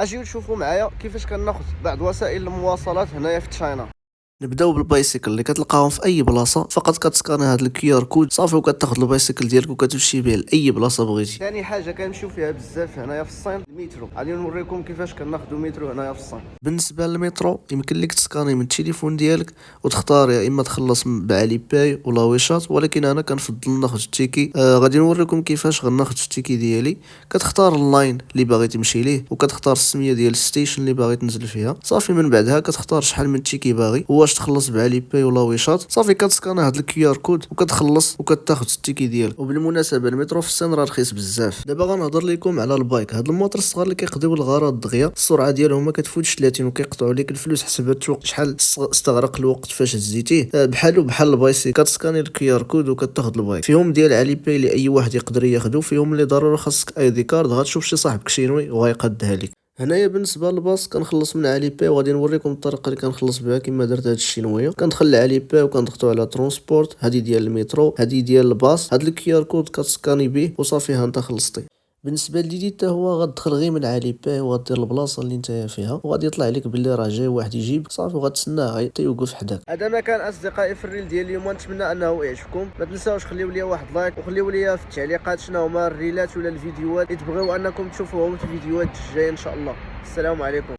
اجيو تشوفوا معايا كيفاش كناخذ بعض وسائل المواصلات هنايا في تشاينا. نبداو بالبايسيكل اللي كتلقاهم في اي بلاصه، فقط كتسكاني هذا الكيو ار كود صافي وكتاخذ البايسيكل ديالك وكتمشي به لاي بلاصه بغيتي. ثاني حاجه كنمشيو فيها بزاف هنايا في الصين المترو، غادي نوريكم كيفاش كناخذوا مترو هنايا في الصين. بالنسبه للمترو يمكن لك تسكاني من التليفون ديالك وتختار يا اما تخلص بعلي باي ولا ويشات، ولكن انا كنفضل ناخذ التيكي. غادي نوريكم كيفاش غناخذ التيكي ديالي. كتختار اللاين اللي باغي تمشي ليه وكتختار السميه ديال الستيشن اللي باغي تنزل فيها. صافي من بعدها كتختار شحال من التيكي باغي، واش تخلص بعلي باي ولا ويشات. صافي كتسكانا هاد الكيو ار كود وكتخلص وكتاخذ التيكي ديالك. وبالمناسبه المترو في الصين راه رخيص بزاف. دابا غنهضر لكم على البايك. هاد الموتور الصغار اللي كيقضيو الغرض دغيا، السرعه ديالهم ما كتفوتش 30 وكيقطعوا لك الفلوس حسب شحال استغرق الوقت فاش هزيتيه. بحالو بحال البايسيكل، كتسكاني الكيو ار كود وكتاخذ البايك. فيهم ديال علي باي اللي اي واحد يقدر ياخذو، فيهم اللي ضروري خاصك اي دي كارد، غتشوف شي صاحبك شينوي وغيقدها لك. هنايا بالنسبه للباص كنخلص من علي باي، وغادي نوريكم الطريقه اللي كنخلص بها كما درت هاد الشينويه. كندخل علي باي وكنضغطوا على ترونسبورت، هذه ديال المترو، هذه ديال الباص. هاد الكيو ار كود كتسكاني به وصافي ها انت خلصتي. بالنسبه لديدي حتى هو غتدخل غير من علي باي وغدير البلاصه اللي نتايا فيها، وغادي يطلع لك باللي راه جاي واحد يجيب صافي، وغتسناه حتى يوقف حداك. هذا ما كان اصدقائي في الريل ديال اليوم، نتمنى انه يعجبكم. ما تنساوش خليو لي واحد لايك وخليو لي في التعليقات شنو هما الريلات ولا الفيديوهات اللي تبغيو انكم تشوفوهم في الفيديوهات الجايه ان شاء الله. السلام عليكم.